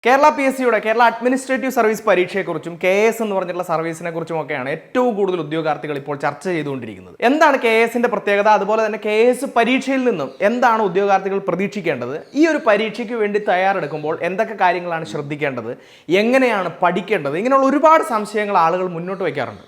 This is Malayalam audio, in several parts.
കേരള PSCയുടെ കേരള അഡ്മിനിസ്ട്രേറ്റീവ് സർവീസ് പരീക്ഷയെക്കുറിച്ചും KS എന്ന് പറഞ്ഞിട്ടുള്ള സർവീസിനെ കുറിച്ചുമൊക്കെയാണ് ഏറ്റവും കൂടുതൽ ഉദ്യോഗാർത്ഥികൾ ഇപ്പോൾ ചർച്ച ചെയ്തുകൊണ്ടിരിക്കുന്നത്. എന്താണ് KSന്റെ പ്രത്യേകത, അതുപോലെ തന്നെ KS പരീക്ഷയിൽ നിന്നും എന്താണ് ഉദ്യോഗാർത്ഥികൾ പ്രതീക്ഷിക്കേണ്ടത്, ഈ ഒരു പരീക്ഷയ്ക്ക് വേണ്ടി തയ്യാറെടുക്കുമ്പോൾ എന്തൊക്കെ കാര്യങ്ങളാണ് ശ്രദ്ധിക്കേണ്ടത്, എങ്ങനെയാണ് പഠിക്കേണ്ടത്, ഇങ്ങനെയുള്ള ഒരുപാട് സംശയങ്ങൾ ആളുകൾ മുന്നോട്ട് വയ്ക്കാറുണ്ട്.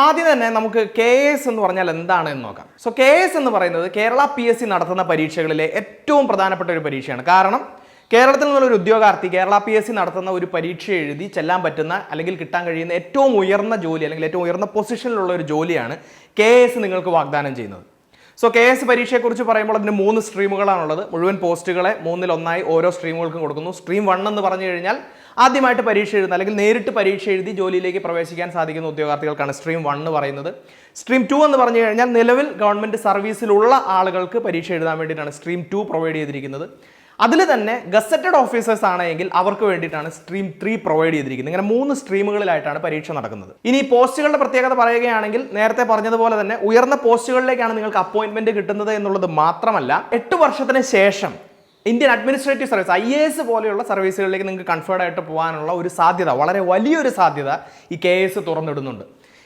ആദ്യം തന്നെ നമുക്ക് KS എന്ന് പറഞ്ഞാൽ എന്താണ് എന്ന് നോക്കാം. KS എന്ന് പറയുന്നത് കേരള PSC നടത്തുന്ന പരീക്ഷകളിലെ ഏറ്റവും പ്രധാനപ്പെട്ട ഒരു പരീക്ഷയാണ്. കാരണം കേരളത്തിൽ നിന്നുള്ള ഒരു ഉദ്യോഗാർത്ഥി കേരള PSC നടത്തുന്ന ഒരു പരീക്ഷ എഴുതി ചെല്ലാൻ പറ്റുന്ന അല്ലെങ്കിൽ കിട്ടാൻ കഴിയുന്ന ഏറ്റവും ഉയർന്ന ജോലി അല്ലെങ്കിൽ ഏറ്റവും ഉയർന്ന പൊസിഷനിലുള്ള ഒരു ജോലിയാണ് KS നിങ്ങൾക്ക് വാഗ്ദാനം ചെയ്യുന്നത്. KS പരീക്ഷയെക്കുറിച്ച് പറയുമ്പോൾ അതിന് 3 സ്ട്രീമുകളാണുള്ളത്. മുഴുവൻ പോസ്റ്റുകളെ 3-1 ഓരോ സ്ട്രീമുകൾക്കും കൊടുക്കുന്നു. സ്ട്രീം 1 എന്ന് പറഞ്ഞു കഴിഞ്ഞാൽ ആദ്യമായിട്ട് പരീക്ഷ എഴുതുന്ന അല്ലെങ്കിൽ നേരിട്ട് പരീക്ഷ എഴുതി ജോലിയിലേക്ക് പ്രവേശിക്കാൻ സാധിക്കുന്ന ഉദ്യോഗാർത്ഥികൾക്കാണ് സ്ട്രീം 1 എന്ന് പറയുന്നത്. സ്ട്രീം 2 എന്ന് പറഞ്ഞു കഴിഞ്ഞാൽ നിലവിൽ ഗവൺമെന്റ് സർവീസിലുള്ള ആളുകൾക്ക് പരീക്ഷ എഴുതാൻ വേണ്ടിയിട്ടാണ് സ്ട്രീം 2 പ്രൊവൈഡ് ചെയ്തിരിക്കുന്നത്. അതിൽ തന്നെ ഗസറ്റഡ് ഓഫീസേഴ്സ് ആണെങ്കിൽ അവർക്ക് വേണ്ടിയിട്ടാണ് സ്ട്രീം 3 പ്രൊവൈഡ് ചെയ്തിരിക്കുന്നത്. ഇങ്ങനെ 3 സ്ട്രീമുകളിലായിട്ടാണ് പരീക്ഷ നടക്കുന്നത്. ഇനി പോസ്റ്റുകളുടെ പ്രത്യേകത പറയുകയാണെങ്കിൽ നേരത്തെ പറഞ്ഞതുപോലെ തന്നെ ഉയർന്ന പോസ്റ്റുകളിലേക്കാണ് നിങ്ങൾക്ക് അപ്പോയിന്റ്മെന്റ് കിട്ടുന്നത് എന്നുള്ളത് മാത്രമല്ല, 8 വർഷത്തിന് ശേഷം ഇന്ത്യൻ അഡ്മിനിസ്ട്രേറ്റീവ് സർവീസ് IAS പോലെയുള്ള സർവീസുകളിലേക്ക് നിങ്ങൾക്ക് കൺഫേർഡ് ആയിട്ട് പോകാനുള്ള ഒരു സാധ്യത, വളരെ വലിയൊരു സാധ്യത ഈ KS തുറന്നിടുന്നുണ്ട്.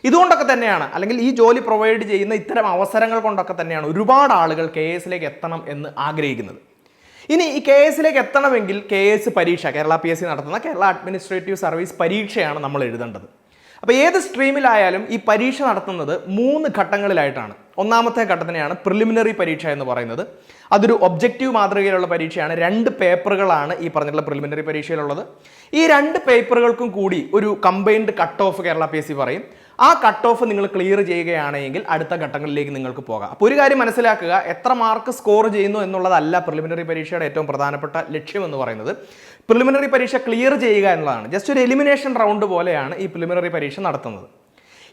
ഇതുകൊണ്ടൊക്കെ തന്നെയാണ്, അല്ലെങ്കിൽ ഈ ജോലി പ്രൊവൈഡ് ചെയ്യുന്ന ഇത്തരം അവസരങ്ങൾ കൊണ്ടൊക്കെ തന്നെയാണ് ഒരുപാട് ആളുകൾ KSലേക്ക് എത്തണം എന്ന് ആഗ്രഹിക്കുന്നത്. ഇനി ഈ KSലേക്ക് എത്തണമെങ്കിൽ KS പരീക്ഷ, കേരള PSC നടത്തുന്ന കേരള അഡ്മിനിസ്ട്രേറ്റീവ് സർവീസ് പരീക്ഷയാണ് നമ്മൾ എഴുതേണ്ടത്. അപ്പോൾ ഏത് സ്ട്രീമിലായാലും ഈ പരീക്ഷ നടത്തുന്നത് 3 ഘട്ടങ്ങളിലായിട്ടാണ്. ഒന്നാമത്തെ ഘട്ടത്തിനെയാണ് പ്രിലിമിനറി പരീക്ഷ എന്ന് പറയുന്നത്. അതൊരു ഒബ്ജക്റ്റീവ് മാതൃകയിലുള്ള പരീക്ഷയാണ്. 2 പേപ്പറുകളാണ് ഈ പറഞ്ഞിട്ടുള്ള പ്രിലിമിനറി പരീക്ഷയിലുള്ളത്. ഈ 2 പേപ്പറുകൾക്കും കൂടി ഒരു combined cut off Kerala PSC പറയും. ആ കട്ട് ഓഫ് നിങ്ങൾ ക്ലിയർ ചെയ്യുകയാണെങ്കിൽ അടുത്ത ഘട്ടങ്ങളിലേക്ക് നിങ്ങൾക്ക് പോകാം. അപ്പോൾ ഒരു കാര്യം മനസ്സിലാക്കുക, എത്ര മാർക്ക് സ്കോർ ചെയ്യുന്നു എന്നുള്ളതല്ല പ്രിലിമിനറി പരീക്ഷയുടെ ഏറ്റവും പ്രധാനപ്പെട്ട ലക്ഷ്യം എന്ന് പറയുന്നത്. പ്രിലിമിനറി പരീക്ഷ ക്ലിയർ ചെയ്യുക എന്നുള്ളതാണ്. ജസ്റ്റ് ഒരു എലിമിനേഷൻ റൗണ്ട് പോലെയാണ് ഈ പ്രിലിമിനറി പരീക്ഷ നടത്തുന്നത്.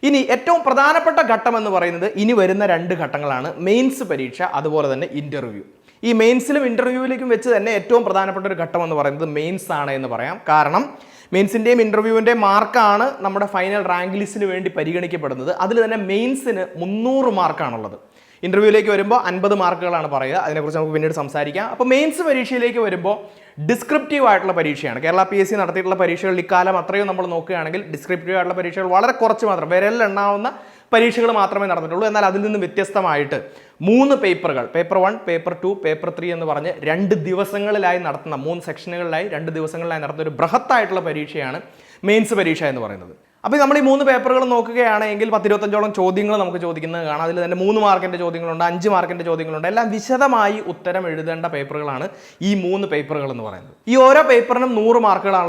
ഇനി ഏറ്റവും പ്രധാനപ്പെട്ട ഘട്ടം എന്ന് പറയുന്നത് ഇനി വരുന്ന 2 ഘട്ടങ്ങളാണ്. മെയിൻസ് പരീക്ഷ, അതുപോലെ തന്നെ ഇന്റർവ്യൂ. ഈ മെയിൻസിലും ഇന്റർവ്യൂവിലേക്കും വെച്ച് തന്നെ ഏറ്റവും പ്രധാനപ്പെട്ട ഒരു ഘട്ടം എന്ന് പറയുന്നത് മെയിൻസ് ആണ് എന്ന് പറയാം. കാരണം മെയിൻസിൻ്റെയും ഇൻ്റർവ്യൂവിൻ്റെയും മാർക്കാണ് നമ്മുടെ ഫൈനൽ റാങ്ക് ലിസ്റ്റിന് വേണ്ടി പരിഗണിക്കപ്പെടുന്നത്. അതിൽ തന്നെ മെയിൻസിന് 300 മാർക്കാണുള്ളത്. ഇൻ്റർവ്യൂവിലേക്ക് വരുമ്പോൾ 50 മാർക്കുകളാണ് പറയുക. അതിനെക്കുറിച്ച് നമുക്ക് പിന്നീട് സംസാരിക്കാം. അപ്പോൾ മെയിൻസ് പരീക്ഷയിലേക്ക് വരുമ്പോൾ ഡിസ്ക്രിപ്റ്റീവ് ആയിട്ടുള്ള പരീക്ഷയാണ്. കേരള PSC നടത്തിയിട്ടുള്ള പരീക്ഷകൾ ഇക്കാലം അത്രയും നമ്മൾ നോക്കുകയാണെങ്കിൽ ഡിസ്ക്രിപ്റ്റീവ് ആയിട്ടുള്ള പരീക്ഷകൾ വളരെ കുറച്ച് മാത്രം, വിരലിലെണ്ണാവുന്ന പരീക്ഷകൾ മാത്രമേ നടന്നിട്ടുള്ളൂ. എന്നാൽ അതിൽ നിന്ന് വ്യത്യസ്തമായിട്ട് 3 പേപ്പറുകൾ, പേപ്പർ 1, പേപ്പർ 2, പേപ്പർ 3 എന്ന് പറഞ്ഞ് 2 ദിവസങ്ങളിലായി നടത്തുന്ന 3 സെക്ഷനുകളിലായി 2 ദിവസങ്ങളിലായി നടത്തുന്ന ഒരു ബൃഹത്തായിട്ടുള്ള പരീക്ഷയാണ് മെയിൻസ് പരീക്ഷ എന്ന് പറയുന്നത്. അപ്പോൾ നമ്മൾ ഈ 3 പേപ്പറുകൾ നോക്കുകയാണെങ്കിൽ 10-25ഓളം ചോദ്യങ്ങൾ നമുക്ക് ചോദിക്കുന്നത് കാണാം. അതിൽ തന്നെ 3 മാർക്കിൻ്റെ ചോദ്യങ്ങളുണ്ട്, 5 മാർക്കിൻ്റെ ചോദ്യങ്ങളുണ്ട്. എല്ലാം വിശദമായി ഉത്തരം എഴുതേണ്ട പേപ്പറുകളാണ് ഈ 3 പേപ്പറുകൾ എന്ന് പറയുന്നത്. ഈ ഓരോ പേപ്പറിനും 100 മാർക്കുകളാണ്